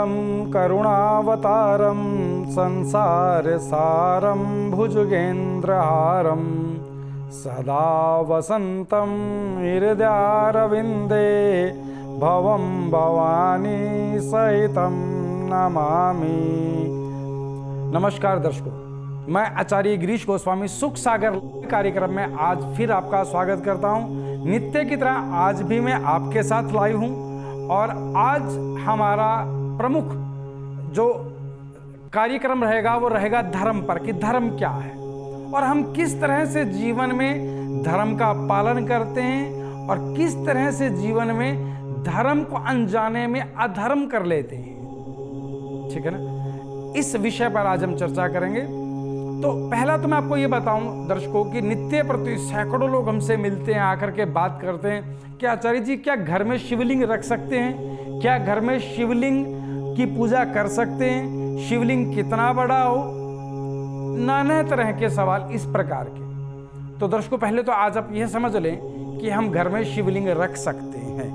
वीरं करुणावतारं संसारसारं भुजगेन्द्रहारं सदा वसन्तं हृदयारविन्दे भवं भवानी सहितं नमामि। नमस्कार दर्शकों, मैं आचार्य गिरीश गोस्वामी सुख सागर कार्यक्रम में आज फिर आपका स्वागत करता हूं। नित्य की तरह आज भी मैं आपके साथ लाइव हूं और आज हमारा प्रमुख जो कार्यक्रम रहेगा वो रहेगा धर्म पर, कि धर्म क्या है और हम किस तरह से जीवन में धर्म का पालन करते हैं और किस तरह से जीवन में धर्म को अनजाने में अधर्म कर लेते हैं। ठीक है ना, इस विषय पर आज हम चर्चा करेंगे। तो पहला तो मैं आपको ये बताऊं दर्शकों कि नित्य प्रति सैकड़ों लोग हमसे मिलते हैं, आकर के बात करते हैं कि आचार्य जी क्या घर में शिवलिंग रख सकते हैं, क्या घर में शिवलिंग की पूजा कर सकते हैं, शिवलिंग कितना बड़ा हो, नाना तरह के सवाल इस प्रकार के। तो दर्शकों पहले तो आज आप यह समझ लें कि हम घर में शिवलिंग रख सकते हैं।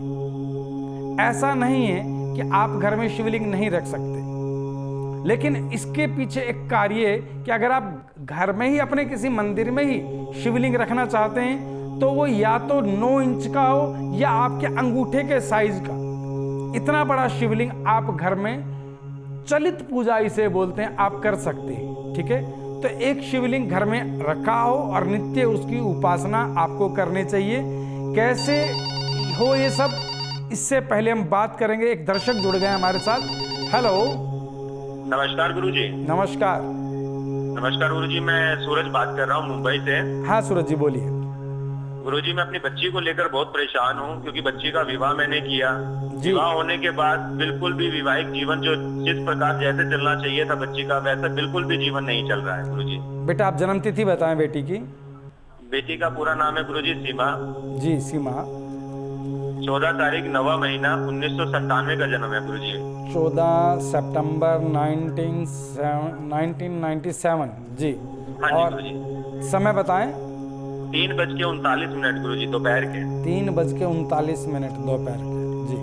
ऐसा नहीं है कि आप घर में शिवलिंग नहीं रख सकते, लेकिन इसके पीछे एक कार्य है कि अगर आप घर में ही अपने किसी मंदिर में ही शिवलिंग रखना चाहते हैं तो वो या तो 9 इंच का हो या आपके अंगूठे के साइज का। इतना बड़ा शिवलिंग आप घर में चलित पूजा इसे बोलते हैं, आप कर सकते हैं। ठीक है, तो एक शिवलिंग घर में रखा हो और नित्य उसकी उपासना आपको करनी चाहिए। कैसे हो ये सब, इससे पहले हम बात करेंगे। एक दर्शक जुड़ गए हमारे साथ। हेलो, नमस्कार गुरुजी। नमस्कार। नमस्कार गुरुजी, मैं सूरज बात कर रहा हूँ मुंबई से। हाँ सूरज जी बोलिए। गुरुजी मैं अपनी बच्ची को लेकर बहुत परेशान हूँ क्योंकि बच्ची का विवाह मैंने किया। विवाह होने के बाद बिल्कुल भी वैवाहिक जीवन जो जिस प्रकार जैसे चलना चाहिए था बच्ची का, वैसा बिल्कुल भी जीवन नहीं चल रहा है गुरुजी। बेटा आप जन्म तिथि बताएं बेटी की। बेटी का पूरा नाम है गुरुजी सीमा। जी सीमा। 14 तारीख 9वां महीना 1997 का जन्म है गुरुजी। 14 सितंबर 1997 जी। हाँ और जी गुरुजी। समय बताएं। 3:39 गुरुजी दोपहर के। 3:39 दोपहर के जी।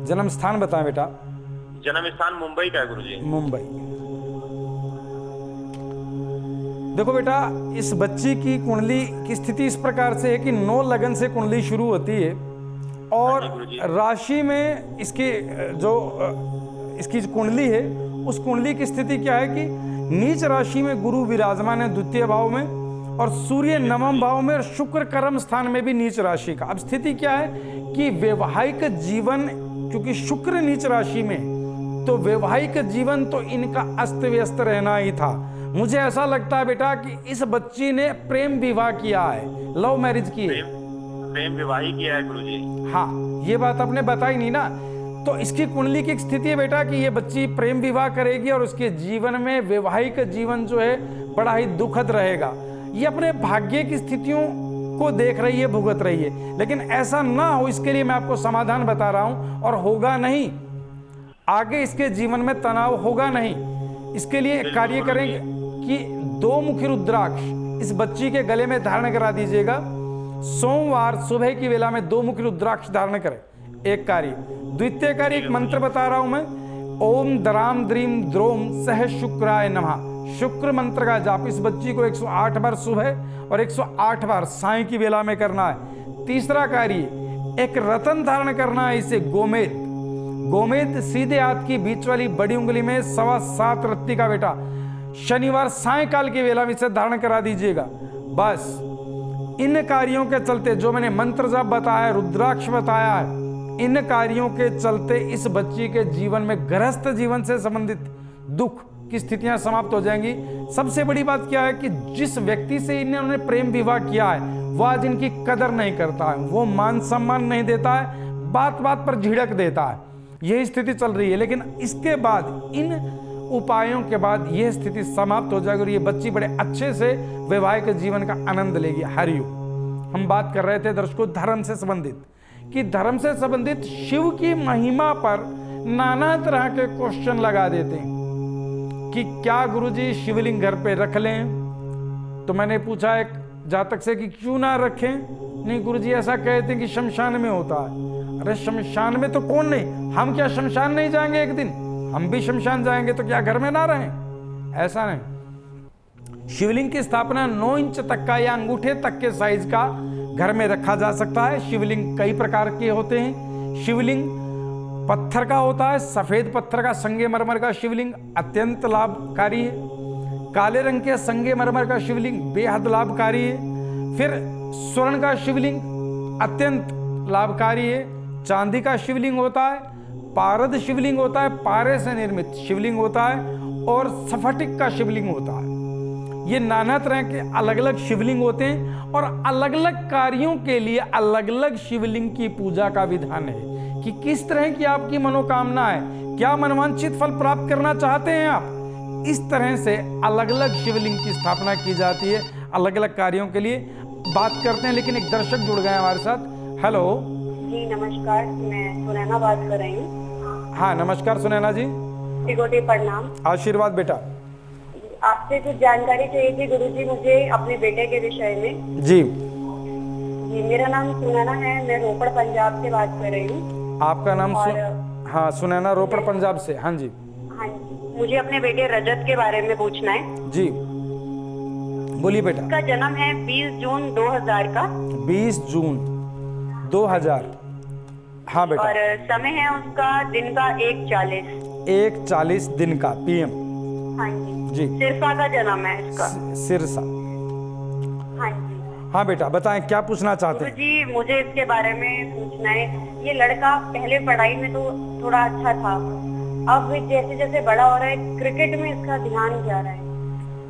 जन्म स्थान बताएं बेटा। जन्म स्थान मुंबई का है गुरुजी। मुंबई। देखो बेटा, इस बच्ची की कुंडली की स्थिति इस प्रकार से है कि 9 लगन से कुंडली शुरू होती है और राशि में इसकी जो कुंडली है उस कुंडली की स्थिति क्या है कि नीच राशि में गुरु विराजमान है द्वितीय भाव में और सूर्य नवम भाव में और शुक्र कर्म स्थान में भी नीच राशि का। अब स्थिति क्या है कि वैवाहिक जीवन, क्योंकि शुक्र नीच राशि में, तो वैवाहिक जीवन तो इनका अस्त व्यस्त रहना ही था। मुझे ऐसा लगता है बेटा कि इस बच्ची ने प्रेम विवाह किया है, लव मैरिज की है। प्रेम विवाह ही किया है गुरुजी। हाँ, ये बात आपने बताई नहीं ना। तो इसकी कुंडली की स्थिति है बेटा कि ये बच्ची प्रेम विवाह करेगी और उसके जीवन में वैवाहिक जीवन जो है बड़ा ही दुखद रहेगा। ये अपने भाग्य की स्थितियों को देख रही है, भुगत रही है, लेकिन ऐसा ना हो इसके लिए मैं आपको समाधान बता रहा हूं और होगा नहीं। आगे इसके जीवन में तनाव होगा नहीं। इसके लिए कार्य करेंगे कि 2 मुखी रुद्राक्ष इस बच्ची के गले में धारण करा दीजिएगा। सोमवार सुबह की वेला में 2 मुखी रुद्राक्ष धारण करें, एक कार्य। द्वितीय कार्य एक मंत्र बता रहा हूं मैं, ओम द्राम द्रीम द्रोम सह शुक्राय नमः। शुक्र मंत्र का जाप इस बच्ची को 108 बार सुबह और 108 बार साय की वेला में करना है। तीसरा कार्य एक रतन धारण करना है, इसे गोमेद। गोमेद सीधे हाथ की बीच वाली बड़ी उंगली में 7.25 रत्ती का बेटा शनिवार सायकाल की वेला में इसे धारण करा दीजिएगा। बस इन कार्यों के चलते, जो मैंने मंत्र जाप बताया, रुद्राक्ष बताया है, इन कार्यों के चलते इस बच्ची के जीवन में गृहस्थ जीवन से संबंधित दुख की स्थितियां समाप्त हो जाएंगी। सबसे बड़ी बात क्या है कि जिस व्यक्ति से इन्होंने प्रेम विवाह किया है वह आज इनकी कदर नहीं करता है, वो मान सम्मान नहीं देता है, बात बात पर झिड़क देता है। यही स्थिति चल रही है, लेकिन इसके बाद इन उपायों के बाद यह स्थिति समाप्त हो जाएगी और ये बच्ची बड़े अच्छे से वैवाहिक जीवन का आनंद लेगी। हरिओम। हम बात कर रहे थे दर्शकों धर्म से संबंधित, कि धर्म से संबंधित शिव की महिमा पर नाना तरह के क्वेश्चन लगा देते हैं कि क्या गुरुजी शिवलिंग घर पे रख लें। तो मैंने पूछा एक जातक से कि क्यों ना रखें। नहीं गुरुजी ऐसा कहते हैं कि शमशान में होता है। अरे शमशान में तो कौन नहीं, हम क्या शमशान नहीं जाएंगे एक दिन? हम भी शमशान जाएंगे, तो क्या घर में ना रहें? ऐसा नहीं। शिवलिंग की स्थापना 9 इंच तक का या अंगूठे तक के साइज का घर में रखा जा सकता है। शिवलिंग कई प्रकार के होते हैं। शिवलिंग पत्थर का होता है, सफेद पत्थर का संगमरमर का शिवलिंग अत्यंत लाभकारी है। काले रंग के संगमरमर का शिवलिंग बेहद लाभकारी है। फिर स्वर्ण का शिवलिंग अत्यंत लाभकारी है। चांदी का शिवलिंग होता है, पारद शिवलिंग होता है, पारे से निर्मित शिवलिंग होता है, और स्फटिक का शिवलिंग होता है। ये नाना तरह के अलग अलग शिवलिंग होते हैं और अलग अलग कार्यों के लिए अलग अलग शिवलिंग की पूजा का विधान है कि किस तरह की आपकी मनोकामना है, क्या मनवांछित फल प्राप्त करना चाहते हैं आप। इस तरह से अलग अलग शिवलिंग की स्थापना की जाती है अलग अलग कार्यों के लिए। बात करते हैं, लेकिन एक दर्शक जुड़ गए हमारे साथ। हेलो जी नमस्कार, मैं सुनैना बात कर रही हूँ। हाँ नमस्कार सुनैना जी। सिकोटी प्रणाम। आशीर्वाद बेटा। आपसे कुछ जानकारी चाहिए थी गुरुजी मुझे अपने बेटे के विषय में। जी जी मेरा नाम सुनैना है, मैं रोपड़ पंजाब से बात कर रही हूँ। आपका नाम हाँ सुनैना, रोपड़ पंजाब से। हाँ जी हाँ जी, मुझे अपने बेटे रजत के बारे में पूछना है। जी बोलिए बेटा। उसका जन्म है 20 जून 2000 का। 20 जून 2000। हाँ बेटा। और समय है उसका दिन का 1:40। 1:40 दिन का PM। हाँ जी जी सिरसा का जन्म है इसका। सिरसा। हाँ जी हाँ बेटा बताएं क्या पूछना चाहते हैं। जी मुझे इसके बारे में पूछना है। ये लड़का पहले पढ़ाई में तो थोड़ा अच्छा था, अब जैसे जैसे बड़ा हो रहा है क्रिकेट में इसका ध्यान जा रहा है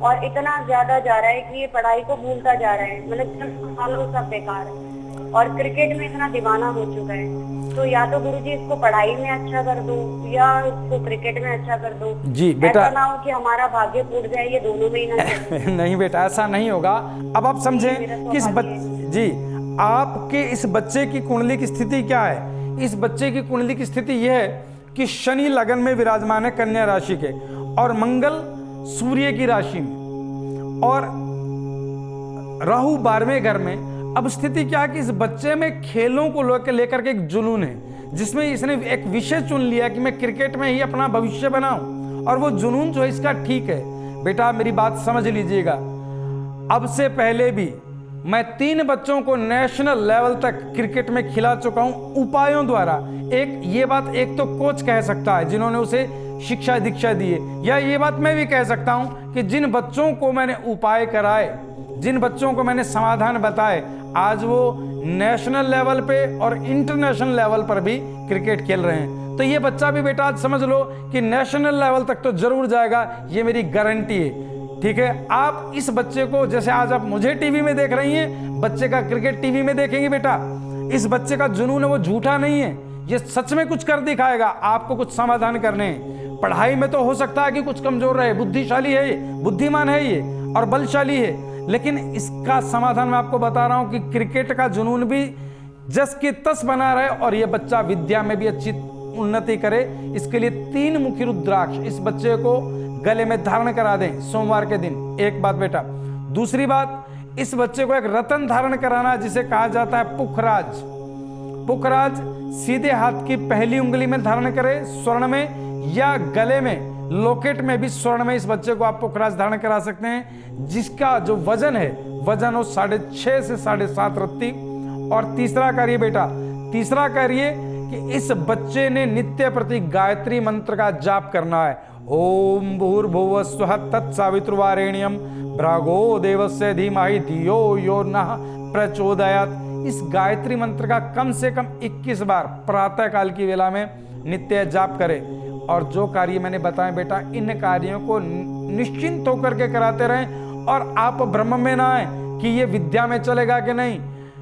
और इतना ज्यादा जा रहा है कि ये पढ़ाई को भूलता जा रहा है। मतलब सालों सब बेकार है और क्रिकेट में इतना दीवाना हो चुका है। तो या तो गुरुजी इसको पढ़ाई में अच्छा कर दूं या इसको क्रिकेट में अच्छा कर दूं। जी बेटा। ऐसा ना हो कि हमारा भाग्य फूट जाए, ये दोनों में ही ना चले। नहीं बेटा ऐसा नहीं होगा। अब आप समझें कि जी आपके इस बच्चे की कुंडली की स्थिति क्या है। इस बच्चे की कुंडली की स्थिति यह है कि शनि लगन में विराजमान है कन्या राशि के, और मंगल सूर्य की राशि में, और राहु 12वें घर में। अब स्थिति क्या है कि इस बच्चे में खेलों को लेकर के एक जुनून है, जिसमें इसने एक विषय चुन लिया कि मैं क्रिकेट में ही अपना भविष्य बनाऊं, और वो जुनून जो है इसका ठीक है। बेटा मेरी बात समझ लीजिएगा, अब से पहले भी मैं 3 बच्चों को नेशनल लेवल तक क्रिकेट में खिला चुका हूं उपायों द्वारा। एक ये बात एक तो कोच कह सकता है जिन्होंने उसे शिक्षा दीक्षा दी है, या ये बात मैं भी कह सकता हूं कि जिन बच्चों को मैंने उपाय कराए, जिन बच्चों को मैंने समाधान बताए, आज वो नेशनल लेवल पे और इंटरनेशनल लेवल पर भी क्रिकेट खेल रहे हैं। तो ये बच्चा भी बेटा आज समझ लो कि नेशनल लेवल तक तो जरूर जाएगा, ये मेरी गारंटी है। ठीक है, आप इस बच्चे को, जैसे आज आप मुझे टीवी में देख रही हैं, बच्चे का क्रिकेट टीवी में देखेंगे बेटा। इस बच्चे का जुनून है वो झूठा नहीं है, ये सच में कुछ कर दिखाएगा। आपको कुछ समाधान करने हैं। पढ़ाई में तो हो सकता है कि कुछ कमजोर रहे, बुद्धिशाली है ये, बुद्धिमान है ये और बलशाली है, लेकिन इसका समाधान मैं आपको बता रहा हूं कि क्रिकेट का जुनून भी जस की तस बना रहे और ये बच्चा विद्या में भी अच्छी उन्नति करे। इसके लिए 3 मुखी रुद्राक्ष इस बच्चे को गले में धारण करा दें सोमवार के दिन। एक बात बेटा। दूसरी बात, इस बच्चे को एक रतन धारण कराना जिसे कहा जाता है पुखराज। पुखराज सीधे हाथ की पहली उंगली में धारण करें स्वर्ण में, या गले में लॉकेट में भी स्वर्ण में इस बच्चे को आप पुखराज धारण करा सकते हैं, जिसका जो वजन है वजन हो 6.5 से 7.5 रत्ती। और तीसरा कार्य बेटा, तीसरा कार्य कि इस बच्चे ने नित्य प्रति गायत्री मंत्र का जाप करना है। ओम भूर्भुवः स्वः तत्सवितुर्वरेण्यं भर्गो देवस्य धीमहि धियो यो नः प्रचोदयात्। इस गायत्री मंत्र का कम से कम 21 बार प्रातः काल की वेला में नित्य जाप करें। और जो कार्य मैंने बताए बेटा, इन कार्यों को निश्चिंत होकर के कराते रहें, और आप भ्रम में ना आए कि ये विद्या में चलेगा कि नहीं,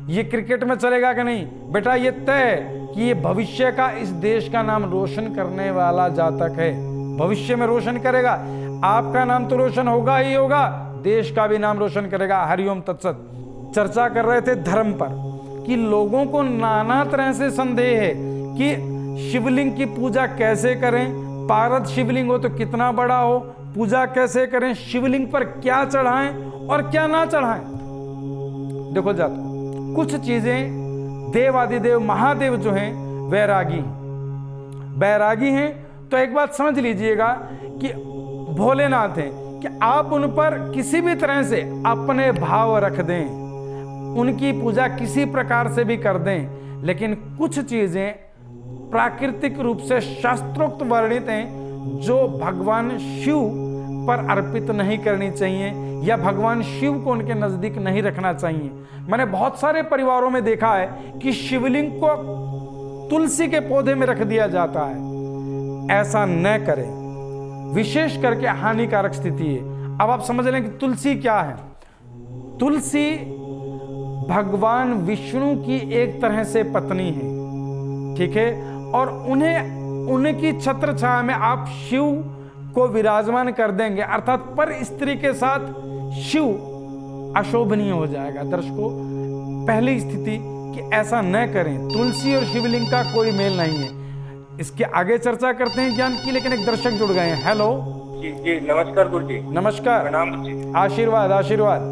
ये क्रिकेट में चलेगा कि नहीं। बेटा ये तय है कि ये भविष्य का, इस देश का नाम रोशन करने वाला जातक है, भविष्य में रोशन करेगा। आपका नाम तो रोशन होगा ही होगा, देश का भी नाम रोशन करेगा। हरिओम तत्सत। चर्चा कर रहे थे धर्म पर कि लोगों को नाना तरह से संदेह है कि शिवलिंग की पूजा कैसे करें, पारद शिवलिंग हो तो कितना बड़ा हो, पूजा कैसे करें, शिवलिंग पर क्या चढ़ाएं और क्या ना चढ़ाएं। देखो जातो, कुछ चीजें देवादिदेव महादेव जो हैं वैरागी। बैरागी हैं तो एक बात समझ लीजिएगा कि भोलेनाथ हैं कि आप उन पर किसी भी तरह से अपने भाव रख दें, उनकी पूजा किसी प्रकार से भी कर दें, लेकिन कुछ चीजें प्राकृतिक रूप से शास्त्रोक्त वर्णित हैं जो भगवान शिव पर अर्पित नहीं करनी चाहिए या भगवान शिव को उनके नजदीक नहीं रखना चाहिए। मैंने बहुत सारे परिवारों में देखा है कि शिवलिंग को तुलसी के पौधे में रख दिया जाता है। ऐसा न करें, विशेष करके हानिकारक स्थिति है। अब आप समझ लें कि तुलसी क्या है। तुलसी भगवान विष्णु की एक तरह से पत्नी है, ठीक है, और उनकी छत्र छाया में आप शिव को विराजमान कर देंगे, अर्थात पर स्त्री के साथ शिव अशोभनीय हो जाएगा। दर्शकों, पहली स्थिति कि ऐसा न करें, तुलसी और शिवलिंग का कोई मेल नहीं है। इसके आगे चर्चा करते हैं ज्ञान की, लेकिन एक दर्शक जुड़ गए हैं। हेलो जी जी, नमस्कार गुरु जी। नमस्कार। प्रणाम गुरु जी। आशीर्वाद आशीर्वाद।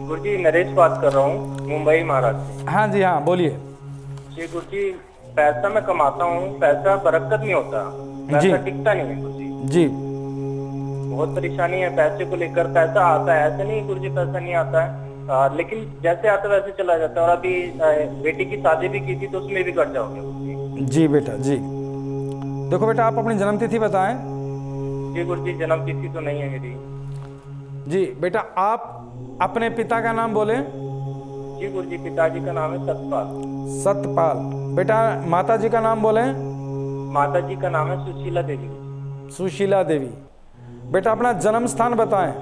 गुरु जी, नरेश बात कर रहा हूँ, मुंबई महाराष्ट्र से। हाँ जी, हाँ बोलिए। जी गुरु जी, पैसा मैं कमाता हूँ, पैसा बरकत नहीं होता, पैसा टिकता नहीं है गुरु जी। जी, बहुत परेशानी है पैसे को लेकर। पैसा आता है, ऐसा नहीं गुरु जी पैसा नहीं आता है, लेकिन जैसे आता वैसे चला जाता है। और अभी बेटी की शादी भी की थी तो उसमें भी खर्चा हो गया गुरु जी। जी बेटा जी। देखो बेटा, आप अपनी जन्मतिथि बताएं। जी गुरु जी, जन्म तिथि तो नहीं है मेरी। जी बेटा, आप अपने पिता का नाम बोले। जी गुरु जी, पिताजी का नाम है सतपाल। सतपाल। बेटा, माता जी का नाम बोले। माता जी का नाम है सुशीला देवी। सुशीला देवी। बेटा, अपना जन्म स्थान बताएं।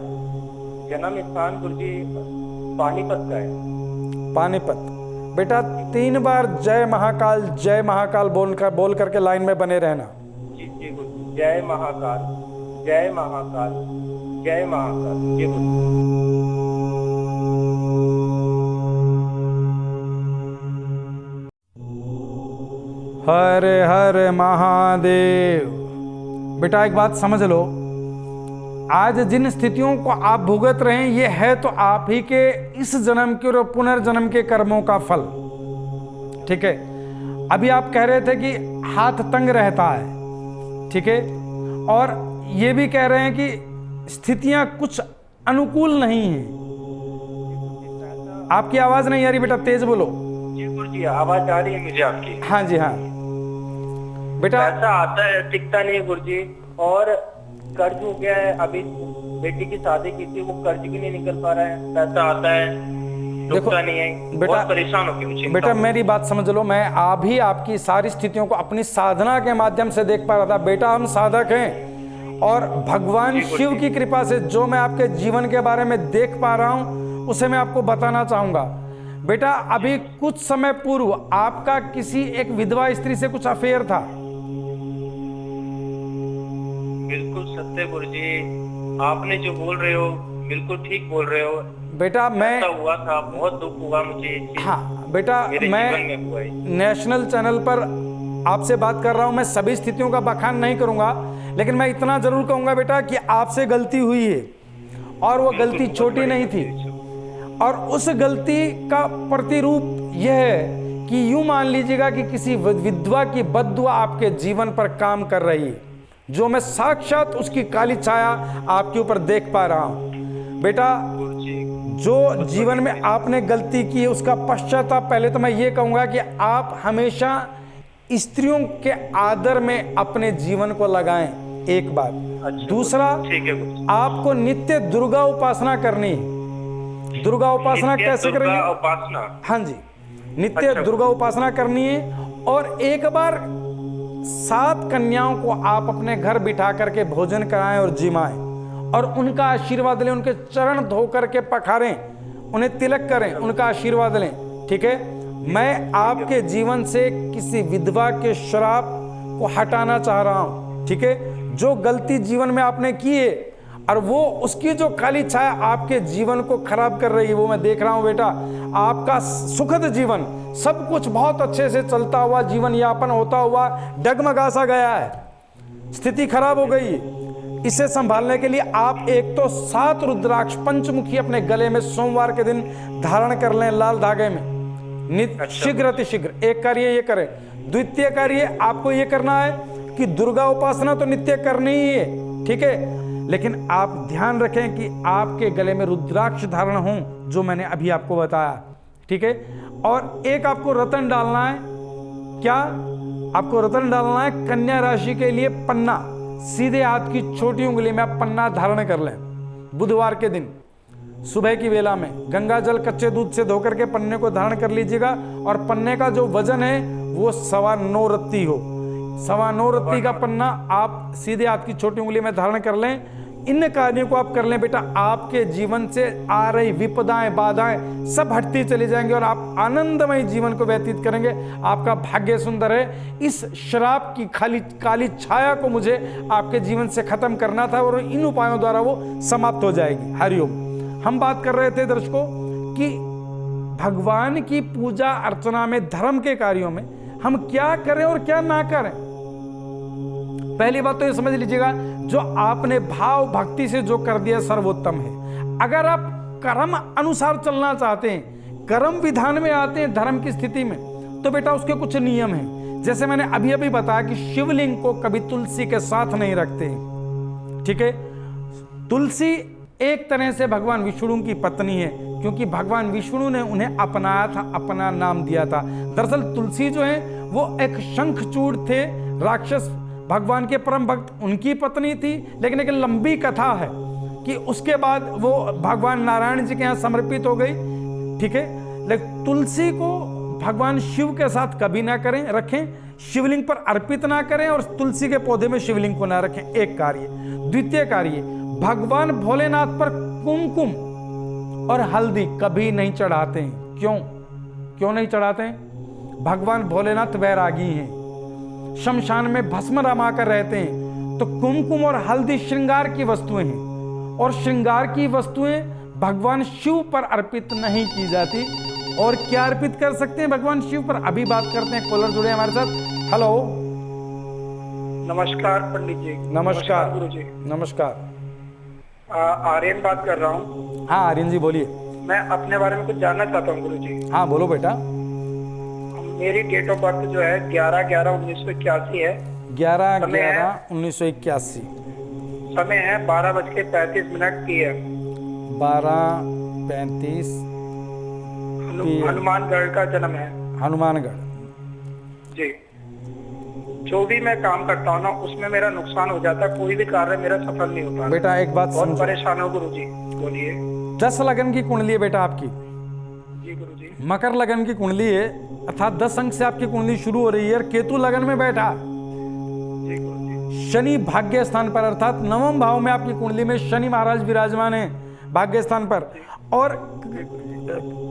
जन्म स्थान गुरु जी पानीपत का है। पानीपत। बेटा, 3 बार जय महाकाल बोल करके लाइन में बने रहना। जी जी गुरु जी, जय महाकाल जय महाकाल जय महाकाल। जी गुरु। हर हर महादेव। बेटा, एक बात समझ लो, आज जिन स्थितियों को आप भुगत रहे हैं, ये है तो आप ही के इस जन्म के और पुनर्जन्म के कर्मों का फल, ठीक है। अभी आप कह रहे थे कि हाथ तंग रहता है, ठीक है, और ये भी कह रहे हैं कि स्थितियां कुछ अनुकूल नहीं हैं। आपकी आवाज नहीं आ रही बेटा, तेज बोलो। जी गुरु जी, आवाज आ रही है मुझे आपकी। हाँ जी, हाँ बेटा। पैसा आता है, टिकता नहीं है गुरु जी, और कर्ज हो गया है। अभी बेटी की शादी की थी, वो कर्ज भी नहीं निकल पा रहा है। पैसा आता है, टिकता नहीं है। बेटा, बहुत परेशान हो गया। बेटा मेरी बात समझ लो, मैं अभी आपकी सारी स्थितियों को अपनी साधना के माध्यम से देख पा रहा था। बेटा, हम साधक हैं और भगवान शिव की कृपा से जो मैं आपके जीवन के बारे में देख पा रहा हूं, उसे मैं आपको बताना चाहूंगा। बेटा, अभी कुछ समय पूर्व आपका किसी एक विधवा स्त्री से कुछ अफेयर था। बिल्कुल सत्य गुरु जी, आपने जो बोल रहे हो बिल्कुल ठीक बोल रहे हो। बेटा, मैं हुआ था, बहुत दुख हुआ मुझे। हाँ बेटा, मैं नेशनल चैनल पर आपसे बात कर रहा हूं। मैं सभी स्थितियों का बखान नहीं करूंगा, लेकिन मैं इतना जरूर कहूंगा बेटा कि आपसे गलती हुई है, और वो गलती छोटी नहीं थी। और उस गलती का प्रतिरूप यह है कि यूं मान लीजिएगा कि किसी विधवा की बद्दुआ आपके जीवन पर काम कर रही है, जो मैं साक्षात उसकी काली छाया आपके ऊपर देख पा रहा हूं। बेटा, जो जीवन में आपने गलती की है उसका पश्चाताप, पहले तो मैं ये कहूंगा कि आप हमेशा स्त्रियों के आदर में अपने जीवन को लगाएं, एक बात। दूसरा, आपको नित्य दुर्गा उपासना करनी है। दुर्गा उपासना कैसे करेंगे? उपासना, हाँ जी, नित्य दुर्गा उपासना करनी है। और एक बार 7 कन्याओं को आप अपने घर बिठा करके भोजन कराएं और जिमाएं, और उनका आशीर्वाद लें, उनके चरण धो करके पखारें, उन्हें तिलक करें, उनका आशीर्वाद लें, ठीक है। मैं आपके जीवन से किसी विधवा के श्राप को हटाना चाह रहा हूं, ठीक है। जो गलती जीवन में आपने की है और वो उसकी जो काली छाया आपके जीवन को खराब कर रही है, वो मैं देख रहा हूं बेटा। आपका सुखद जीवन, सब कुछ बहुत अच्छे से चलता हुआ, जीवन यापन होता हुआ डगमगा सा गया है, स्थिति खराब हो गई। इसे संभालने के लिए आप एक तो 7 रुद्राक्ष पंचमुखी अपने गले में सोमवार के दिन धारण कर लें, लाल धागे में। शीघ्र अतिशीघ्र एक कार्य ये करें। द्वितीय कार्य आपको ये करना है कि दुर्गा उपासना तो नित्य करनी ही है, ठीक है, लेकिन आप ध्यान रखें कि आपके गले में रुद्राक्ष धारण हो, जो मैंने अभी आपको बताया, ठीक है। और एक आपको रतन डालना है, क्या आपको रतन डालना है? कन्या राशि के लिए पन्ना, सीधे हाथ की छोटी उंगली में आप पन्ना धारण कर लें। बुधवार के दिन सुबह की वेला में गंगा जल कच्चे दूध से धोकर के पन्ने को धारण कर लीजिएगा, और पन्ने का जो वजन है वो 9.25 रत्ती हो। 9.25 रत्ती का पन्ना आप सीधे हाथ की छोटी उंगली में धारण कर लें। इन कार्यों को आप कर लें बेटा, आपके जीवन से आ रही विपदाएं बाधाएं सब हटती चली जाएंगी और आप आनंदमय जीवन को व्यतीत करेंगे। आपका भाग्य सुंदर है। इस शराब की काली छाया को मुझे आपके जीवन से खत्म करना था और इन उपायों द्वारा वो समाप्त हो जाएगी। हरिओम। हम बात कर रहे थे दर्शकों कि भगवान की पूजा अर्चना में, धर्म के कार्यों में हम क्या करें और क्या ना करें। पहली बात तो ये समझ लीजिएगा, जो आपने भाव भक्ति से जो कर दिया सर्वोत्तम है। अगर आप कर्म अनुसार चलना चाहते हैं, कर्म विधान में आते हैं धर्म की स्थिति में, तो बेटा उसके कुछ नियम हैं। जैसे मैंने अभी अभी बताया कि शिवलिंग को कभी तुलसी के साथ नहीं रखते, ठीक है। तुलसी एक तरह से भगवान विष्णु की पत्नी है, क्योंकि भगवान विष्णु ने उन्हें अपनाया था, अपना नाम दिया था। दरअसल तुलसी जो है वो एक शंखचूड़ थे, राक्षस भगवान के परम भक्त, उनकी पत्नी थी। लेकिन एक लंबी कथा है कि उसके बाद वो भगवान नारायण जी के यहाँ समर्पित हो गई, ठीक है। लेकिन तुलसी को भगवान शिव के साथ कभी ना करें, रखें, शिवलिंग पर अर्पित ना करें और तुलसी के पौधे में शिवलिंग को ना रखें, एक कार्य। द्वितीय कार्य, भगवान भोलेनाथ पर कुमकुम और हल्दी कभी नहीं चढ़ाते हैं। क्यों नहीं चढ़ाते हैं? भगवान भोलेनाथ वैरागी हैं, शमशान में भस्म रमा कर रहते हैं। तो कुमकुम और हल्दी श्रृंगार की वस्तुएं हैं, और श्रृंगार की वस्तुएं भगवान शिव पर अर्पित नहीं की जाती। और क्या अर्पित कर सकते हैं भगवान शिव पर? अभी बात करते हैं। कॉलर जुड़े हमारे साथ। हेलो, नमस्कार पंडित जी। नमस्कार गुरु जी। नमस्कार। आर्यन बात कर रहा हूँ। हाँ आर्यन जी बोलिए। मैं अपने बारे में कुछ जानना चाहता हूँ गुरु जी। हाँ बोलो बेटा। मेरी डेट ऑफ बर्थ जो है 11/11/1981 है। 11/11/1981। समय है 12:35 PM। 12:35 हनुमानगढ़ का जन्म है। हनुमानगढ़ जी। जो भी मैं काम करता हूँ ना, उसमें मेरा नुकसान हो जाता है, कोई भी कार्य मेरा सफल नहीं होता। बेटा एक बात बहुत समझो, परेशान हो गुरु जी। बोलिए। 10 लगन की कुंडली है बेटा आपकी। जी गुरु जी। मकर लगन की कुंडली है, अर्थात 10 अंक से आपकी कुंडली शुरू हो रही है। और केतु लगन में बैठा, जी गुरु जी। शनि भाग्य स्थान पर, अर्थात 9वें भाव में आपकी कुंडली में शनि महाराज विराजमान है भाग्य स्थान पर। और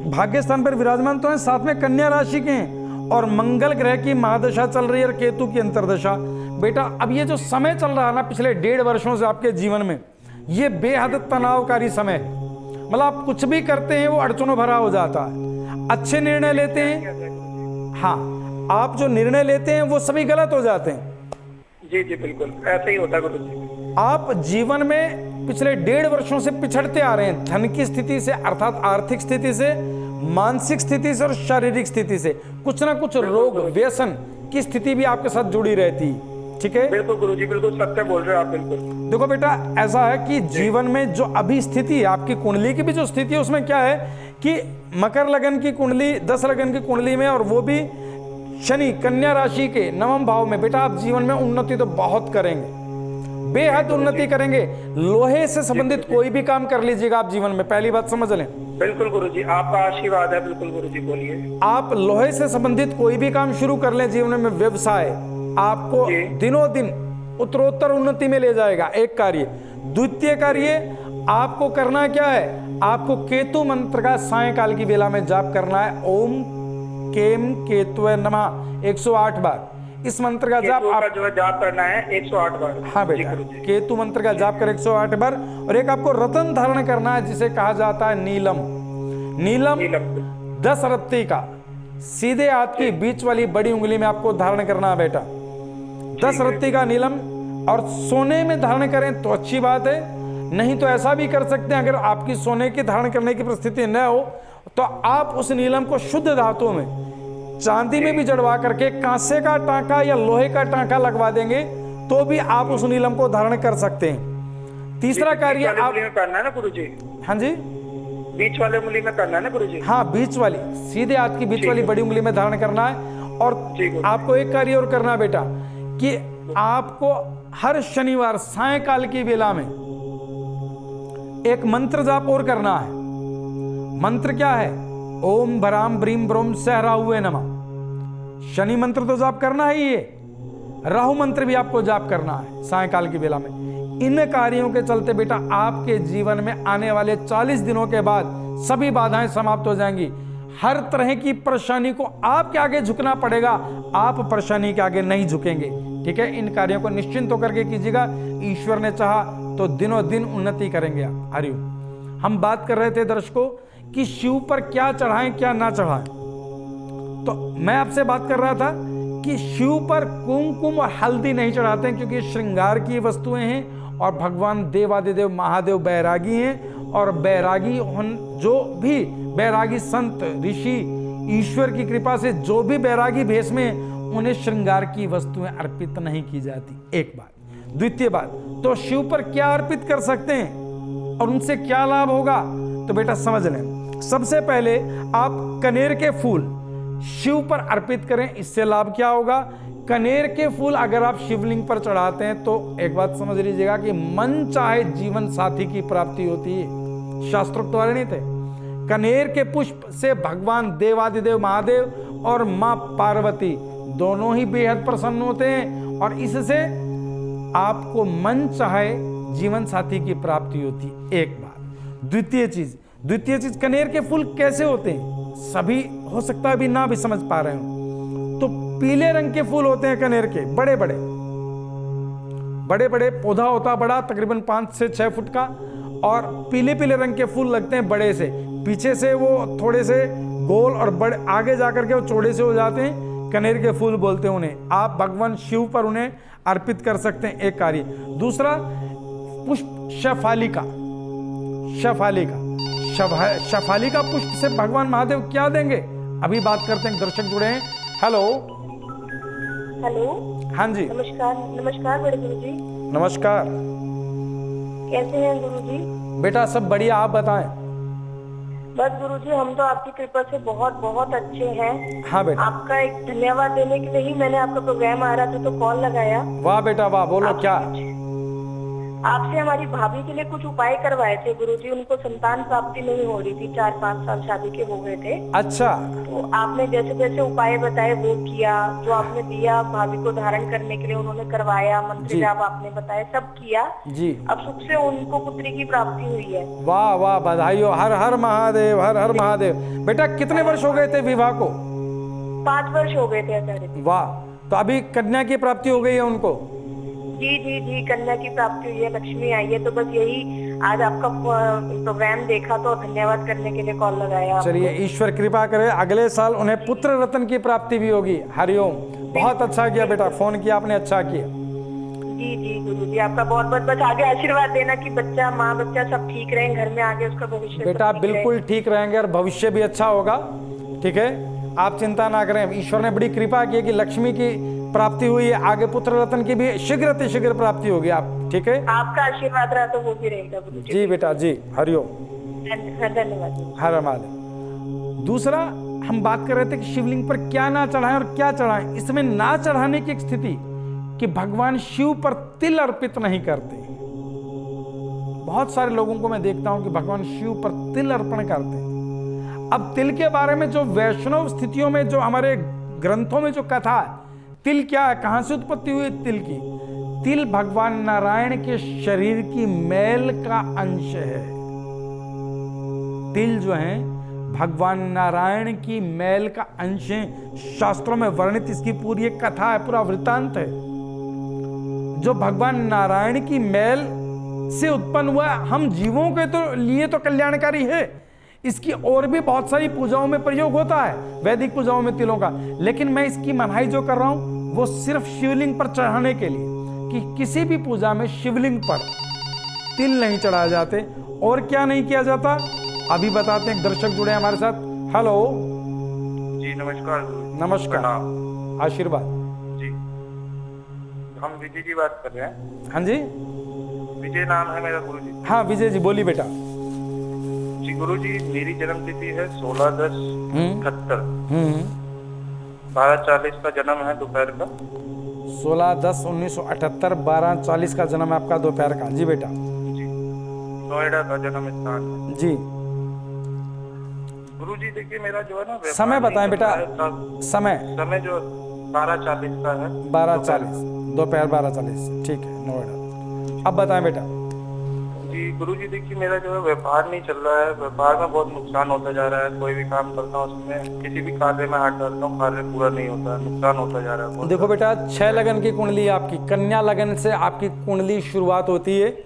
भाग्य स्थान पर विराजमान तो है, साथ में कन्या राशि के हैं। और मंगल ग्रह की महादशा चल रही है और केतु की अंतर्दशा। बेटा अब ये जो समय चल रहा है ना पिछले 1.5 वर्षों से आपके जीवन में, ये बेहद तनावकारी समय है। मतलब आप कुछ भी करते हैं वो अड़चनों भरा हो जाता है। अच्छे निर्णय लेते हैं, हाँ, आप जो निर्णय लेते हैं वो सभी गलत हो जाते हैं। जी जी बिल्कुल ऐसे ही होता है गुरु जी। आप जीवन में पिछले 1.5 वर्षों से पिछड़ते आ रहे हैं, धन की स्थिति से, अर्थात आर्थिक स्थिति से, मानसिक स्थिति से और शारीरिक स्थिति से। कुछ ना कुछ रोग व्यसन की स्थिति भी आपके साथ जुड़ी रहती है, ठीक है। बिल्कुल गुरुजी, बिल्कुल सत्य बोल रहे हो आप। बिल्कुल देखो बेटा, ऐसा है कि जीवन में जो अभी स्थिति है, आपकी कुंडली की भी जो स्थिति है, उसमें क्या है कि मकर लगन की कुंडली, 10 लगन की कुंडली में, और वो भी शनि कन्या राशि के 9वें भाव में। बेटा आप जीवन में उन्नति तो बहुत करेंगे, बेहद उन्नति करेंगे। लोहे से संबंधित कोई भी काम कर लीजिएगा आप जीवन में, पहली बात समझ लें। बिल्कुल गुरुजी, आपका आशीर्वाद है। बिल्कुल गुरुजी, बोलिए। आप लोहे से संबंधित कोई भी काम शुरू कर लें जीवन में, व्यवसाय आपको दिनों दिन उत्तरोत्तर उन्नति में ले जाएगा, एक कार्य। द्वितीय कार्य आपको करना क्या है, आपको केतु मंत्र का सायंकाल की वेला में जाप करना है। ओम केम केतुवे नमः 108 बार। इस मंत्र का जाप आप जो है जाप करना है 108 बार। हाँ बेटा, केतु मंत्र का जाप कर 108 बार। और एक आपको रतन धारण करना है जिसे कहा जाता है नीलम। नीलम 10 रत्ती का सीधे हाथ की बीच वाली बड़ी उंगली में आपको धारण करना है बेटा, 10 रत्ती का नीलम। और सोने में धारण करें तो अच्छी बात है, नहीं तो ऐसा भी कर सकते हैं, अगर आपकी सोने की धारण करने की परिस्थिति न हो तो आप उस नीलम को शुद्ध धातु में चांदी में भी जड़वा करके कांसे का टांका या लोहे का टांका लगवा देंगे तो भी आप उस नीलम को धारण कर सकते हैं। तीसरा कार्य आप उंगली में करना है ना गुरुजी, हाँ जी, बीच वाले उंगली में करना है ना गुरुजी। हाँ, बीच वाली, सीधे हाथ की बीच वाली बड़ी उंगली में धारण करना है। और आपको एक कार्य और करना है बेटा, कि आपको हर शनिवार सायंकाल की वेला में एक मंत्र जाप और करना है। मंत्र क्या है? ओम भराम ब्रीम ब्रोम सह राहुवे नमः। शनि मंत्र तो जाप करना है, ये राहु मंत्र भी आपको जाप करना है सायंकाल की वेला में। इन कार्यों के चलते बेटा आपके जीवन में आने वाले 40 दिनों के बाद सभी बाधाएं समाप्त हो जाएंगी। हर तरह की परेशानी को आपके आगे झुकना पड़ेगा, आप परेशानी के आगे नहीं झुकेंगे। ठीक है, इन कार्यों को निश्चिंत होकर के कीजिएगा। ईश्वर ने चाहा तो दिनों दिन उन्नति करेंगे। हरिओम। हम बात कर रहे थे दर्शकों कि शिव पर क्या चढ़ाएं क्या ना चढ़ाएं। तो मैं आपसे बात कर रहा था कि शिव पर कुमकुम और हल्दी नहीं चढ़ाते हैं, क्योंकि श्रृंगार की वस्तुएं हैं और भगवान देवादिदेव महादेव बैरागी हैं। और बैरागी जो भी बैरागी संत ऋषि ईश्वर की कृपा से जो भी बैरागी भेष में, उन्हें श्रृंगार की वस्तुएं अर्पित नहीं की जाती। एक बात। द्वितीय बात, तो शिव पर क्या अर्पित कर सकते हैं और उनसे क्या लाभ होगा, तो बेटा समझ लें। सबसे पहले आप कनेर के फूल शिव पर अर्पित करें, इससे लाभ क्या होगा? कनेर के फूल अगर आप शिवलिंग पर चढ़ाते हैं तो एक बात समझ लीजिएगा कि मन चाहे जीवन साथी की प्राप्ति होती है। शास्त्रोक्त वर्णित है। कनेर के पुष्प से भगवान देवादिदेव महादेव और मां पार्वती दोनों ही बेहद प्रसन्न होते हैं और इससे आपको मन चाहे जीवन साथी की प्राप्ति होती। एक बात। द्वितीय चीज कनेर के फूल कैसे होते हैं? सभी हो सकता है अभी ना भी समझ पा रहे हो। तो पीले रंग के फूल होते हैं कनेर के, बड़े बड़े पौधा होता बड़ा, तकरीबन 5 से 6 फुट का, और पीले रंग के फूल लगते हैं बड़े से। पीछे से वो थोड़े से गोल और बड़े, आगे जाकर के वो चौड़े से हो जाते हैं। कनेर के फूल बोलते हैं उन्हें। आप भगवान शिव पर उन्हें अर्पित कर सकते हैं, एक कार्य। दूसरा, पुष्प शफालिका पुष्प से भगवान महादेव क्या देंगे, अभी बात करते हैं। दर्शक जुड़े हैं। हेलो। हाँ जी, नमस्कार बड़े गुरुजी। नमस्कार। कैसे हैं गुरुजी? बेटा सब बढ़िया, आप बताएं। बस गुरुजी हम तो आपकी कृपा से बहुत अच्छे हैं। हाँ बेटा। आपका एक धन्यवाद देने के लिए ही मैंने आपका प्रोग्राम आ रहा था तो कॉल लगाया। वाह बेटा वाह, बोलो क्या? आपसे हमारी भाभी के लिए कुछ उपाय करवाए थे गुरुजी, उनको संतान प्राप्ति नहीं हो रही थी, 4-5 साल शादी के हो गए थे। अच्छा। तो आपने जैसे जैसे उपाय बताए वो किया, जो आपने दिया भाभी को धारण करने के लिए उन्होंने करवाया, मंत्र जाप आपने बताया, सब किया जी। अब सुख से उनको पुत्री की प्राप्ति हुई है। वाह वाह, बधाई हो। हर हर महादेव, हर हर महादेव। बेटा कितने वर्ष हो गए थे विवाह को? 5 वर्ष हो गए थे आचार्य। वाह, तो अभी कन्या की प्राप्ति हो गई है उनको? जी, कन्या की प्राप्ति हुई है, लक्ष्मी आई है। तो बस यही आज आपका प्रोग्राम देखा तो धन्यवाद करने के लिए कॉल लगाया। चलिए, ईश्वर कृपा करे अगले साल उन्हें पुत्र रत्न की प्राप्ति भी होगी। हरिओम। बहुत अच्छा किया बेटा, फोन किया आपने, अच्छा किया। जी गुरुजी, आपका बहुत बस आगे आशीर्वाद देना कि बच्चा माँ बच्चा सब ठीक रहे, घर में आगे उसका भविष्य बेटा बिल्कुल ठीक रहेंगे और भविष्य भी अच्छा होगा। ठीक है, आप चिंता ना करें। ईश्वर ने बड़ी कृपा की कि लक्ष्मी की प्राप्ति हुई है, आगे पुत्र रत्न की भी शीघ्र प्राप्ति होगी। आप ठीक है, आपका आशीर्वाद रहा तो वो भी रहेगा गुरुजी। जी बेटा जी, हरिओम। धन्यवाद। हर महादेव। दूसरा, हम बात कर रहे थे कि शिवलिंग पर क्या ना चढ़ाएं और क्या चढ़ाएं। इसमें ना चढ़ाने की एक स्थिति कि भगवान शिव पर तिल अर्पित नहीं करते। बहुत सारे लोगों को मैं देखता हूं कि भगवान शिव पर तिल अर्पण करते हैं। अब तिल के बारे में जो वैष्णव स्थितियों में, जो हमारे ग्रंथों में जो कथा है, तिल क्या है, कहां से उत्पत्ति हुई तिल की? तिल भगवान नारायण के शरीर की मैल का अंश है। तिल जो है भगवान नारायण की मैल का अंश है। शास्त्रों में वर्णित इसकी पूरी एक कथा है, पूरा वृत्तांत है। जो भगवान नारायण की मैल से उत्पन्न हुआ, हम जीवों के तो लिए तो कल्याणकारी है। इसकी और भी बहुत सारी पूजाओं में प्रयोग होता है, वैदिक पूजाओं में तिलों का। लेकिन मैं इसकी मनाही जो कर रहा हूं वो सिर्फ शिवलिंग पर चढ़ाने के लिए, कि किसी भी पूजा में शिवलिंग पर तिल नहीं चढ़ाए जाते। और क्या नहीं किया जाता, अभी बताते हैं। दर्शक जुड़े हमारे साथ। हेलो जी नमस्कार गुरुजी। नमस्कार, प्रणाम। आशीर्वाद। जी, हम विजय जी बात कर रहे हैं। हाँ जी, विजय नाम है मेरा गुरुजी। हाँ विजय जी बोलिए बेटा। जी गुरुजी, मेरी जन्म तिथि है 16/10/78। 12:40 का जन्म है दोपहर का। 16/10/1978, 12:40 का जन्म है आपका दोपहर का। जी बेटा। जी, नोएडा का जन्म स्थान है। जी, गुरुजी देखिए मेरा जो है ना व्यापार समय बताएं नहीं बेटा। चल रहा है। समय समय जो 12:40 का है। 12:40, दोपहर 12:40, ठीक है, नोएडा। अब बताएं बेटा। जी गुरुजी देखिए मेरा जो है व्यापार नहीं चल रहा है। व्यापार में बहुत नुकसान होता जा रहा है। कोई भी काम करता हूँ उसमें, किसी भी कार्य में हाथ डालता हूँ, कार्य पूरा नहीं होता, नुकसान होता जा रहा है बहुत। देखो बेटा, 6 लगन की कुंडली आपकी, कन्या लगन से आपकी कुंडली शुरुआत होती है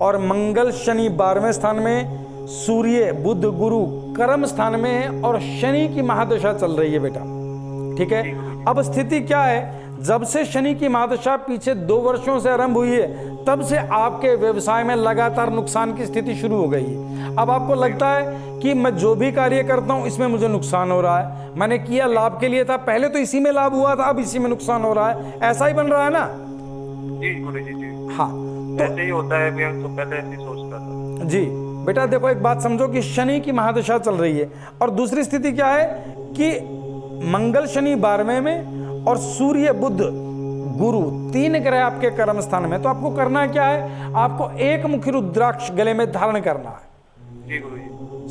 और मंगल शनि 12वें स्थान में, सूर्य बुध गुरु कर्म स्थान में है और शनि की महादशा चल रही है बेटा। ठीक है, अब स्थिति क्या है, जब से शनि की महादशा पीछे 2 वर्षों से आरंभ हुई है, तब से आपके व्यवसाय में लगातार नुकसान की स्थिति शुरू हो गई है। अब आपको लगता है कि मैं जो भी कार्य करता हूं इसमें मुझे नुकसान हो रहा है, मैंने किया लाभ के लिए था, पहले तो इसी में लाभ हुआ था, अब इसी में नुकसान हो रहा है, ऐसा ही बन रहा है ना। जी गुरुजी जी, हाँ ऐसे ही होता है। मैं तो पहले ऐसे ही सोचता था। जी बेटा, देखो एक बात समझो कि शनि की महादशा चल रही है और दूसरी स्थिति क्या है कि मंगल शनि 12वें में और सूर्य बुध गुरु 3 ग्रह आपके कर्म स्थान में। तो आपको करना क्या है, आपको एक मुखी रुद्राक्ष गले में धारण करना है। जी गुरुजी।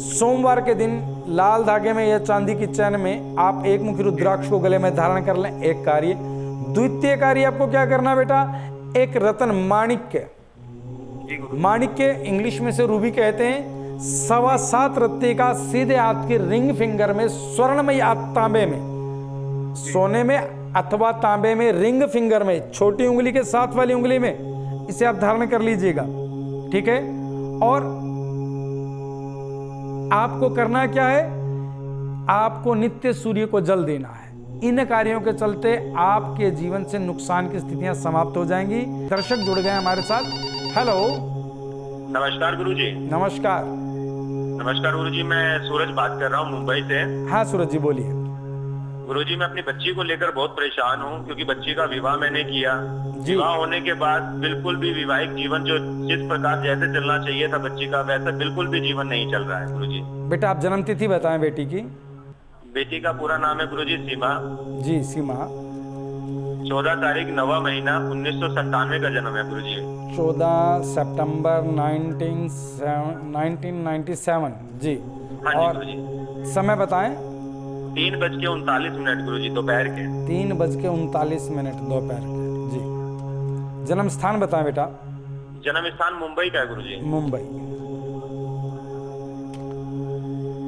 सोमवार के दिन लाल धागे में या चांदी की चैन में आप एक मुखी रुद्राक्ष को गले में धारण कर लें, एक कार्य। द्वितीय कार्य आपको क्या करना बेटा, एक रत्न माणिक्य, माणिक्य इंग्लिश में से रूबी कहते हैं, 7.25 रत्ते का सीधे हाथ की रिंग फिंगर में, स्वर्ण या तांबे में, सोने में अथवा तांबे में, रिंग फिंगर में, छोटी उंगली के साथ वाली उंगली में, इसे आप धारण कर लीजिएगा। ठीक है, और आपको करना क्या है, आपको नित्य सूर्य को जल देना है। इन कार्यों के चलते आपके जीवन से नुकसान की स्थितियां समाप्त हो जाएंगी। दर्शक जुड़ गए हमारे साथ। हेलो, नमस्कार गुरुजी। नमस्कार। नमस्कार गुरुजी, मैं सूरज बात कर रहा हूँ मुंबई से। हाँ सूरज जी बोलिए। गुरुजी, मैं अपनी बच्ची को लेकर बहुत परेशान हूँ क्योंकि बच्ची का विवाह मैंने किया। जी। विवाह होने के बाद बिल्कुल भी वैवाहिक जीवन जो जिस प्रकार जैसे चलना चाहिए था बच्ची का, वैसा बिल्कुल भी जीवन नहीं चल रहा है गुरुजी। बेटा आप जन्म तिथि बताएं बेटी की। बेटी का पूरा नाम है गुरुजी सीमा। जी सीमा। 14 तारीख 9वां महीना 1997 का जन्म है गुरुजी। 14 सितंबर 1997। जी। हाँ जी और गुरुजी। समय बताएं। 3:39 गुरुजी दोपहर के। 3:39 दोपहर के। जी। जन्म स्थान बताएं बेटा। जन्म स्थान मुंबई का है गुरुजी। मुंबई।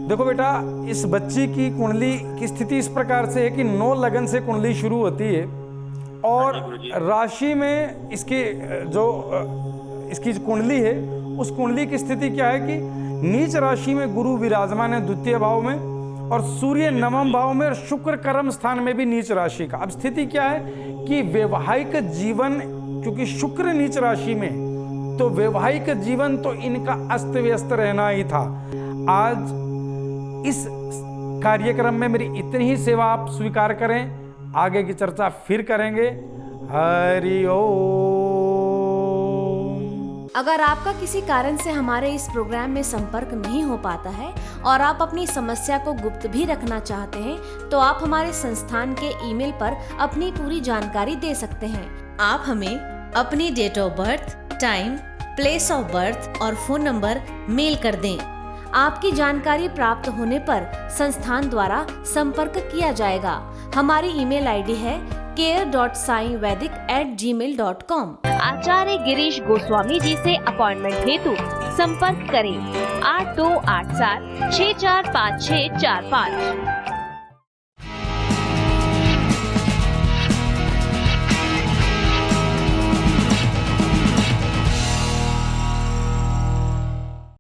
देखो बेटा, इस बच्ची की कुंडली की स्थिति इस प्रकार से है कि 9 लगन से कुंडली शुरू होती है और राशि में इसकी जो इसकी कुंडली है, उस कुंडली की स्थिति क्या है कि नीच राशि में गुरु विराजमान है द्वितीय भाव में, और सूर्य 9वें भाव में, और शुक्र कर्म स्थान में भी नीच राशि का। अब स्थिति क्या है कि वैवाहिक जीवन, क्योंकि शुक्र नीच राशि में, तो वैवाहिक जीवन तो इनका अस्त व्यस्त रहना ही था। आज इस कार्यक्रम में मेरी इतनी ही सेवा आप स्वीकार करें, आगे की चर्चा फिर करेंगे। हरि ओम। अगर आपका किसी कारण से हमारे इस प्रोग्राम में संपर्क नहीं हो पाता है और आप अपनी समस्या को गुप्त भी रखना चाहते हैं, तो आप हमारे संस्थान के ईमेल पर अपनी पूरी जानकारी दे सकते हैं। आप हमें अपनी date of birth, time, place of birth और फोन नंबर मेल कर दें। आपकी जानकारी प्राप्त होने पर संस्थान द्वारा संपर्क किया जाएगा। हमारी ईमेल आईडी है care.saivedic@gmail.com। आचार्य गिरीश गोस्वामी जी से अपॉइंटमेंट हेतु संपर्क करें 8287 645645।